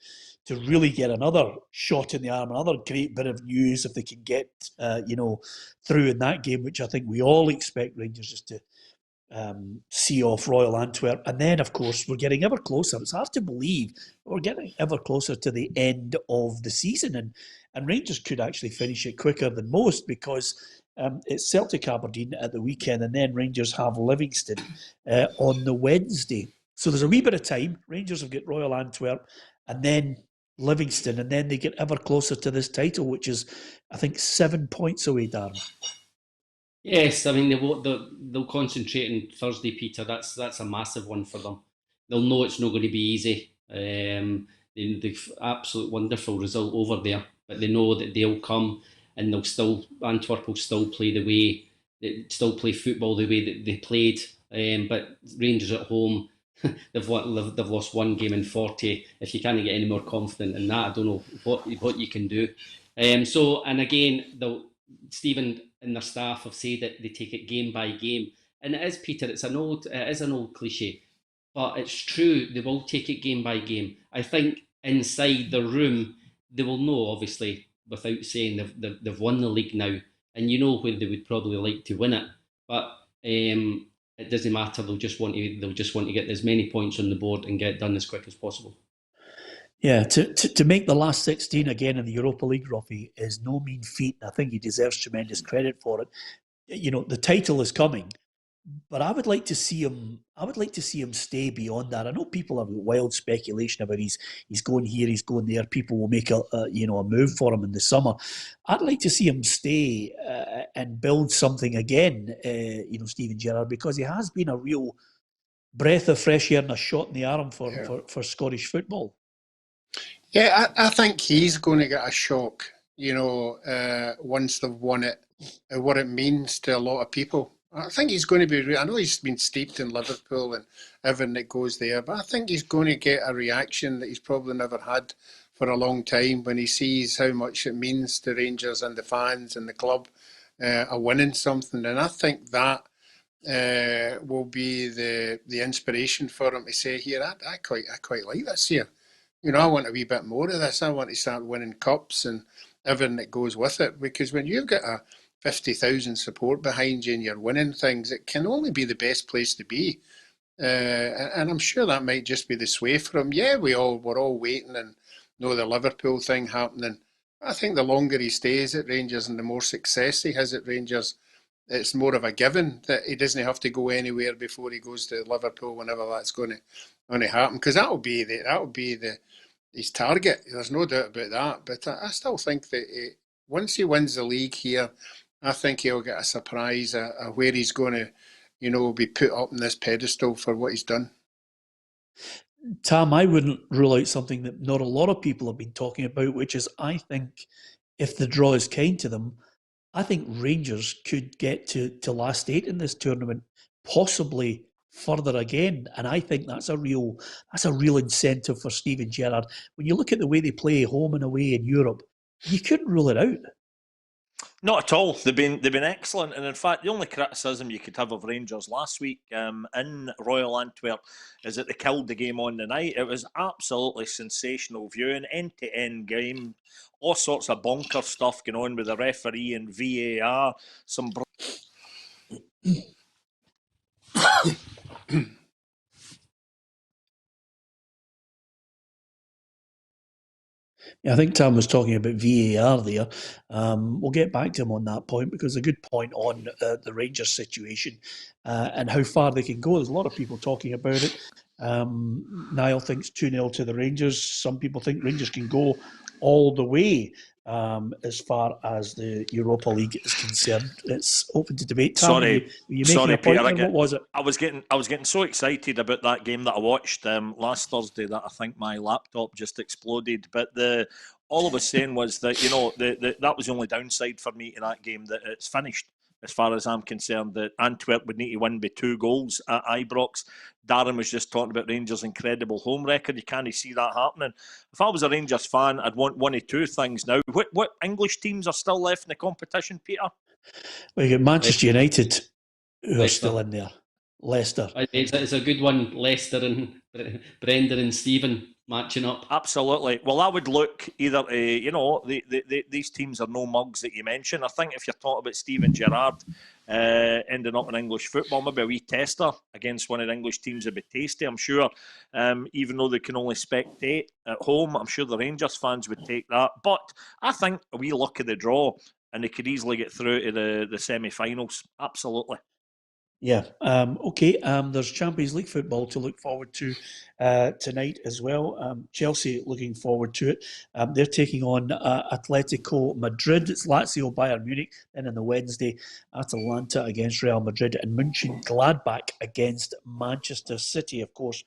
really get another shot in the arm, another great bit of news if they can get, through in that game, which I think we all expect Rangers just to see off Royal Antwerp. And then, of course, we're getting ever closer. It's hard to believe, but we're getting ever closer to the end of the season. And Rangers could actually finish it quicker than most, because it's Celtic Aberdeen at the weekend, and then Rangers have Livingston on the Wednesday. So there's a wee bit of time. Rangers have got Royal Antwerp and then Livingston, and then they get ever closer to this title, which is, I think, 7 points away, Darren. Yes, I mean they'll concentrate on Thursday, Peter. That's a massive one for them. They'll know it's not going to be easy. They've absolute wonderful result over there, but they know that they'll come, and Antwerp will still play the way still play football the way that they played. But Rangers at home, they've lost one game in 40. If you can't get any more confident in that, I don't know what you can do. And again, Steven and their staff have said that they take it game by game, and it is, Peter. It is an old cliche, but it's true. They will take it game by game. I think inside the room they will know, obviously, without saying they've won the league now, and you know where they would probably like to win it. But it doesn't matter. They'll just want to get as many points on the board and get it done as quick as possible. Yeah, to make the last 16 again in the Europa League, Roughie, is no mean feat. I think he deserves tremendous credit for it. The title is coming, but I would like to see him. I would like to see him stay beyond that. I know people have wild speculation about he's going here, he's going there. People will make a move for him in the summer. I'd like to see him stay and build something again. Steven Gerrard, because he has been a real breath of fresh air and a shot in the arm for Scottish football. Yeah, I think he's going to get a shock, once they've won it, and what it means to a lot of people. I think he's going to be, I know he's been steeped in Liverpool and everything that goes there, but I think he's going to get a reaction that he's probably never had for a long time when he sees how much it means to Rangers and the fans and the club are winning something. And I think that will be the inspiration for him to say, here, I quite like this here. I want a wee bit more of this. I want to start winning cups and everything that goes with it. Because when you've got a 50,000 support behind you and you're winning things, it can only be the best place to be. And I'm sure that might just be the sway for him. Yeah, we're all waiting and know the Liverpool thing happening. I think the longer he stays at Rangers and the more success he has at Rangers, it's more of a given that he doesn't have to go anywhere before he goes to Liverpool whenever that's going to happen. Because that'll be his target. There's no doubt about that. But I still think that once he wins the league here, I think he'll get a surprise of where he's going to, be put up on this pedestal for what he's done. Tam, I wouldn't rule out something that not a lot of people have been talking about, which is, I think if the draw is kind to them, I think Rangers could get to last 8 in this tournament, possibly further again. And I think that's a real incentive for Steven Gerrard. When you look at the way they play home and away in Europe, you couldn't rule it out. Not at all. They've been excellent, and in fact, the only criticism you could have of Rangers last week in Royal Antwerp is that they killed the game on the night. It was absolutely sensational viewing, end-to-end game, all sorts of bonker stuff going on with the referee and VAR. Yeah, I think Tam was talking about VAR there. We'll get back to him on that point, because a good point on the Rangers situation and how far they can go. There's a lot of people talking about it. Niall thinks 2-0 to the Rangers. Some people think Rangers can go all the way as far as the Europa League is concerned. It's open to debate. Tam, Sorry, Peter. What was it? I was getting so excited about that game that I watched last Thursday that I think my laptop just exploded. But all I was saying was that that was the only downside for me to that game, that it's finished. as far as I'm concerned, that Antwerp would need to win by 2 goals at Ibrox. Darren was just talking about Rangers' incredible home record. You can't see that happening. If I was a Rangers fan, I'd want one of 2 things now. What English teams are still left in the competition, Peter? Well, you got Manchester United, who are Leicester. still in there. Leicester. It's a good one. Leicester and Brendan and Steven matching up. Absolutely. Well, I would look either, these teams are no mugs that you mentioned. I think if you're talking about Steven Gerrard ending up in English football, maybe a wee tester against one of the English teams would be tasty, I'm sure. Even though they can only spectate at home, I'm sure the Rangers fans would take that. But I think a wee luck of the draw, and they could easily get through to the semi-finals. Absolutely. Yeah. Okay. There's Champions League football to look forward to tonight as well. Chelsea looking forward to it. They're taking on Atletico Madrid. It's Lazio Bayern Munich. Then on the Wednesday, Atalanta against Real Madrid and Mönchengladbach against Manchester City. Of course,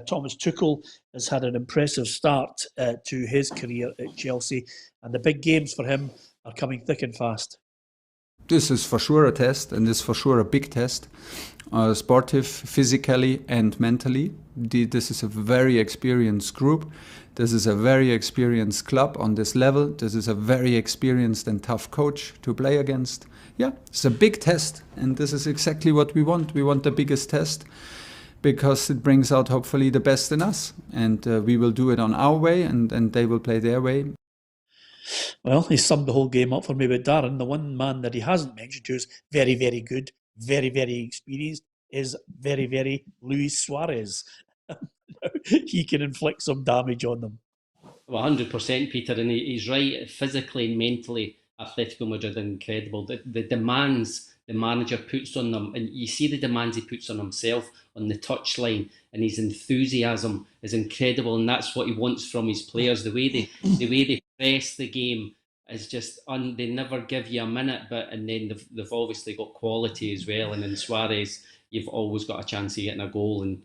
Thomas Tuchel has had an impressive start to his career at Chelsea, and the big games for him are coming thick and fast. This is for sure a test, and this is for sure a big test, sportive, physically and mentally. This is a very experienced group. This is a very experienced club on this level. This is a very experienced and tough coach to play against. Yeah, it's a big test, and this is exactly what we want. We want the biggest test because it brings out hopefully the best in us, and we will do it on our way, and they will play their way. Well, he summed the whole game up for me, but Darren, the one man that he hasn't mentioned who's very, very good, very, very experienced, is very, very Luis Suarez. He can inflict some damage on them. Well, 100%, Peter, and he's right. Physically and mentally, Atletico Madrid are incredible. The demands the manager puts on them, and you see the demands he puts on himself on the touchline, and his enthusiasm is incredible, and that's what he wants from his players. The way they press the game is just they never give you a minute, and then they've obviously got quality as well. And in Suarez, you've always got a chance of getting a goal, and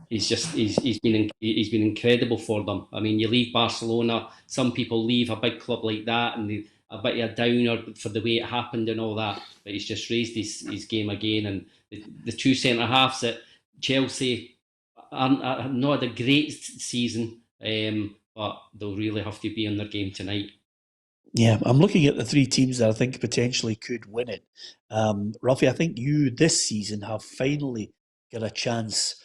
he's been incredible for them. I mean, you leave Barcelona, some people leave a big club like that, and a bit of a downer for the way it happened and all that, but he's just raised his game again. And the 2 centre halves at Chelsea are not had a great season, but they'll really have to be on their game tonight. Yeah, I'm looking at the 3 teams that I think potentially could win it. Roughie, I think you this season have finally got a chance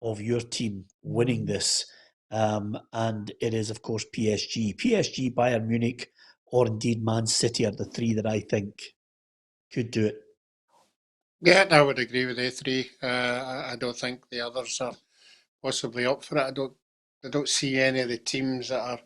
of your team winning this. And it is, of course, PSG. PSG, Bayern Munich, or indeed Man City are the 3 that I think could do it. Yeah, I would agree with the 3. I don't think the others are possibly up for it. I don't see any of the teams that are,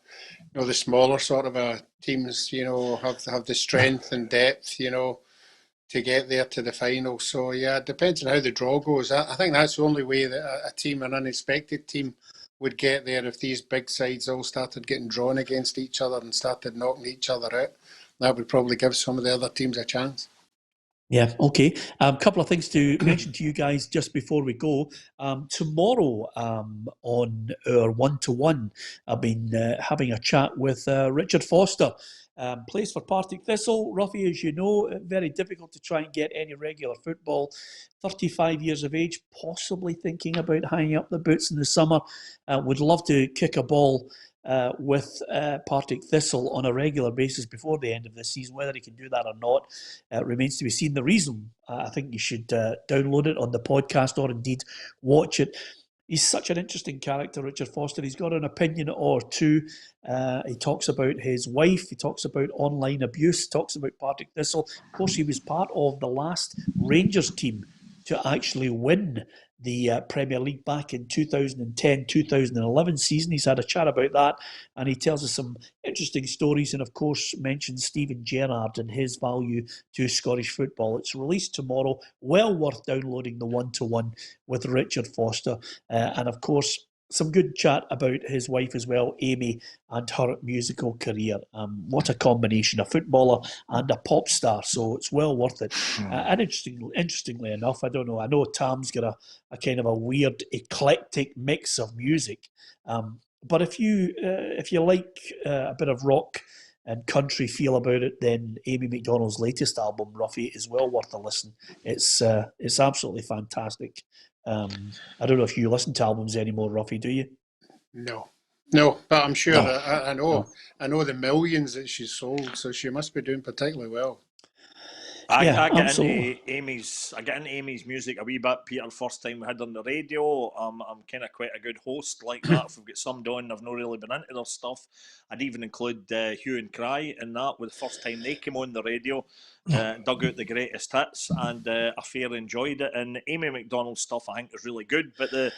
the smaller sort of teams, have the strength and depth, to get there to the final. So yeah, it depends on how the draw goes. I think that's the only way that a team, an unexpected team, would get there if these big sides all started getting drawn against each other and started knocking each other out. That would probably give some of the other teams a chance. Yeah, okay. A couple of things to mention to you guys just before we go. Tomorrow on our 1-to-1, I've been having a chat with Richard Foster. Plays for Partick Thistle. Roughie, as you know, very difficult to try and get any regular football. 35 years of age, possibly thinking about hanging up the boots in the summer. Would love to kick a ball with Partick Thistle on a regular basis before the end of the season. Whether he can do that or not remains to be seen. The reason I think you should download it on the podcast or indeed watch it. He's such an interesting character, Richard Foster. He's got an opinion or 2. He talks about his wife. He talks about online abuse. Talks about Partick Thistle. Of course, he was part of the last Rangers team to actually win the Premier League back in 2010-2011 season. He's had a chat about that, and he tells us some interesting stories, and of course mentions Steven Gerrard and his value to Scottish football. It's released tomorrow. Well worth downloading the 1-to-1 with Richard Foster, and of course some good chat about his wife as well, Amy, and her musical career. What a combination, a footballer and a pop star, so it's well worth it. And interestingly enough, I don't know, I know Tam's got a kind of a weird eclectic mix of music, but if you like a bit of rock and country feel about it, then Amy McDonald's latest album, Roughie, is well worth a listen. It's absolutely fantastic. I don't know if you listen to albums anymore, Roughie, do you? No, but I'm sure No. I know the millions that she's sold, so she must be doing particularly well. I get absolutely. into Amy's music a wee bit, Peter. First time we had her on the radio. I'm kind of quite a good host like that. If we've got some on, I've not really been into their stuff. I'd even include Hue and Cry in that. With the first time they came on the radio, dug out the greatest hits, and I fair enjoyed it. And Amy McDonald's stuff I think is really good. But the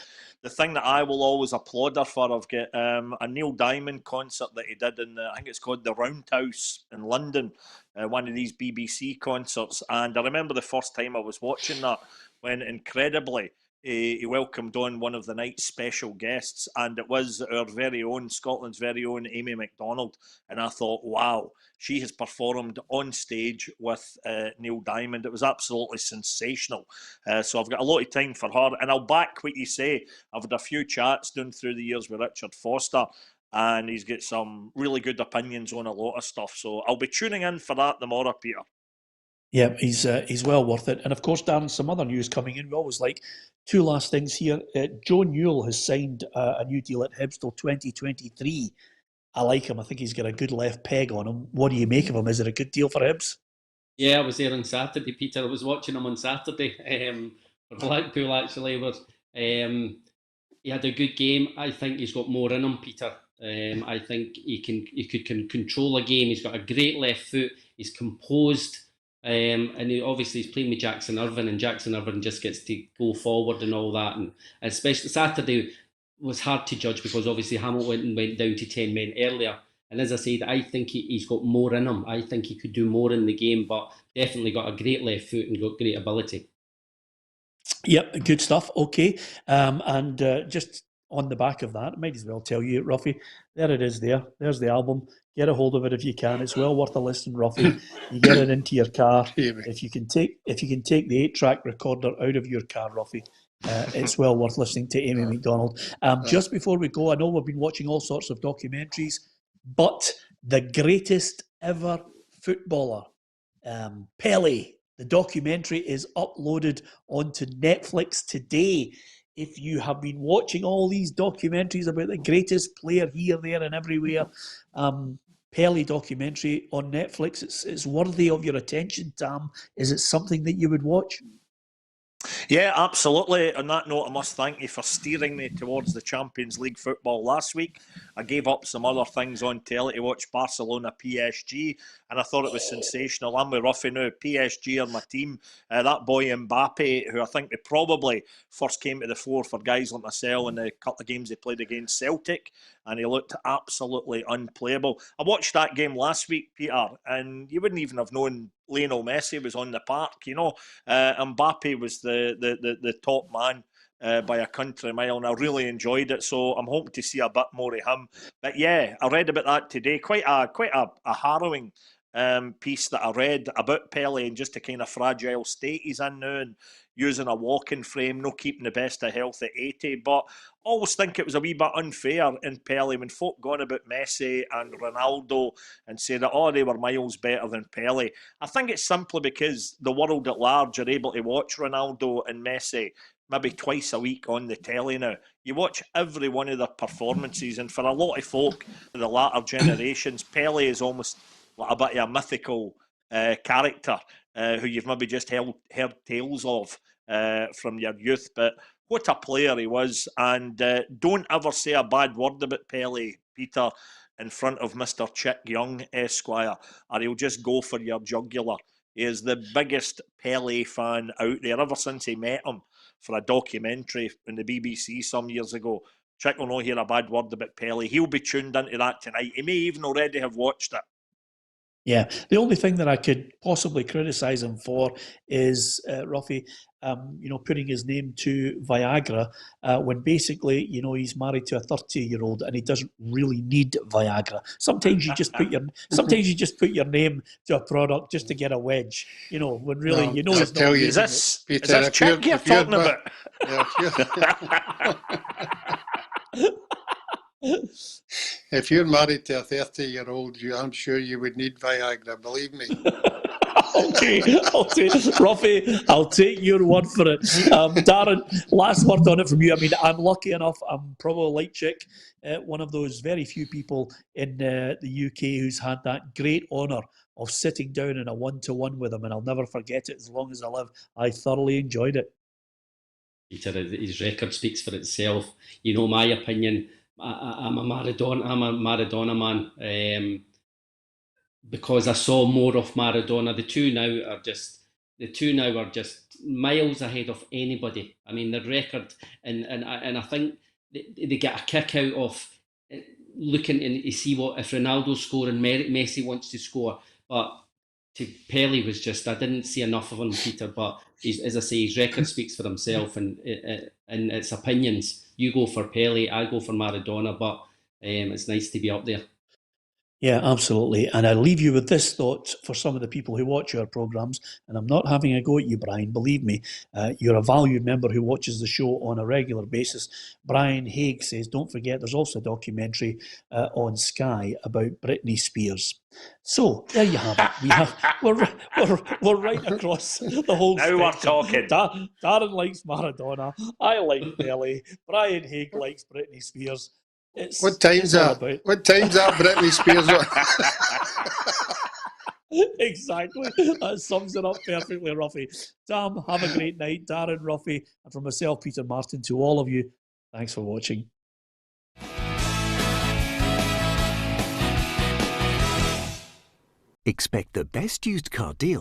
thing that I will always applaud her for, I've got a Neil Diamond concert that he did in I think it's called the Roundhouse in London. One of these BBC concerts, and I remember the first time I was watching that when incredibly he welcomed on one of the night's special guests, and it was our very own, Scotland's very own Amy McDonald. And I thought, wow, she has performed on stage with Neil Diamond. It was absolutely sensational. So I've got a lot of time for her, and I'll back what you say. I've had a few chats down through the years with Richard Foster, and he's got some really good opinions on a lot of stuff. So I'll be tuning in for that tomorrow, Peter. Yeah, he's well worth it. And of course, Darren, some other news coming in. We always like two last things here. Joe Newell has signed a new deal at Hibs till 2023. I like him. I think he's got a good left peg on him. What do you make of him? Is it a good deal for Hibs? Yeah, I was there on Saturday, Peter. I was watching him on Saturday for Blackpool, actually. He had a good game. I think he's got more in him, Peter. I think he could control a game. He's got a great left foot. He's composed. And obviously he's playing with Jackson Irvine, and Jackson Irvine just gets to go forward and all that. And especially Saturday was hard to judge because obviously Hamilton went down to 10 men earlier. And as I said, I think he's got more in him. I think he could do more in the game, but definitely got a great left foot and got great ability. Yep, good stuff. Okay. And just on the back of that, I might as well tell you, Roughie, there it is there. There's the album. Get a hold of it if you can. It's well worth a listen, Roughie. You get it into your car. If you can take the 8-track recorder out of your car, Roughie, it's well worth listening to Amy McDonald. Just before we go, I know we've been watching all sorts of documentaries, but the greatest ever footballer, Pele, the documentary is uploaded onto Netflix today. If you have been watching all these documentaries about the greatest player here, there and everywhere, Pele documentary on Netflix, it's worthy of your attention, Tam. Is it something that you would watch? Yeah, absolutely. On that note, I must thank you for steering me towards the Champions League football last week. I gave up some other things on telly to watch Barcelona PSG, and I thought it was sensational. I'm with Roughie now. PSG are my team. That boy Mbappe, who I think they probably first came to the fore for guys like myself in the couple of games they played against Celtic, and he looked absolutely unplayable. I watched that game last week, Peter, and you wouldn't even have known Lionel Messi was on the park. You know, Mbappe was the top man by a country mile, and I really enjoyed it. So I'm hoping to see a bit more of him. But yeah, I read about that today. Quite a harrowing piece that I read about Pele and just the kind of fragile state he's in now, and using a walking frame, no keeping the best of health at 80. But I always think it was a wee bit unfair in Pele when folk gone about Messi and Ronaldo and say that, oh, they were miles better than Pele. I think it's simply because the world at large are able to watch Ronaldo and Messi maybe twice a week on the telly now. You watch every one of their performances, and for a lot of folk, the latter generations, Pele is almost like a bit of a mythical character who you've maybe just heard tales of from your youth. But what a player he was, and don't ever say a bad word about Pele, Peter, in front of Mr. Chick Young, Esquire, or he'll just go for your jugular. He is the biggest Pele fan out there ever since he met him for a documentary in the BBC some years ago. Chick will not hear a bad word about Pele. He'll be tuned into that tonight. He may even already have watched it. Yeah, the only thing that I could possibly criticise him for is, Roughie, putting his name to Viagra when basically, he's married to a 30-year-old and he doesn't really need Viagra. Sometimes you just put your name to a product just to get a wedge. When really, he's not. Is this Chick you're talking about? If you're married to a 30-year-old, I'm sure you would need Viagra, believe me. Okay, Roughie, I'll take your word for it. Darren, last word on it from you. I mean, I'm lucky enough, I'm probably like Chick, one of those very few people in the UK who's had that great honour of sitting down in a one-to-one with him, and I'll never forget it as long as I live. I thoroughly enjoyed it. Peter, his record speaks for itself. You know my opinion. I'm a Maradona man. Because I saw more of Maradona. The two now are just miles ahead of anybody. I mean, the record, and I think they get a kick out of looking and to see what if Ronaldo's scoring, Messi wants to score, but Pele was just, I didn't see enough of him, Peter. But as I say, his record speaks for himself, and it's opinions. You go for Pele, I go for Maradona, but it's nice to be up there. Yeah, absolutely. And I leave you with this thought for some of the people who watch our programmes, and I'm not having a go at you, Brian, believe me. You're a valued member who watches the show on a regular basis. Brian Haig says, don't forget, there's also a documentary on Sky about Britney Spears. So, there you have it. We're right across the whole Now we're spectrum. talking. Darren likes Maradona. I like Pele. Brian Haig likes Britney Spears. What time's that? What time's that Britney Spears on? Exactly. That sums it up perfectly, Roughie. Tam, have a great night. Darren, Roughie, and from myself, Peter Martin, to all of you, thanks for watching. Expect the best used car deal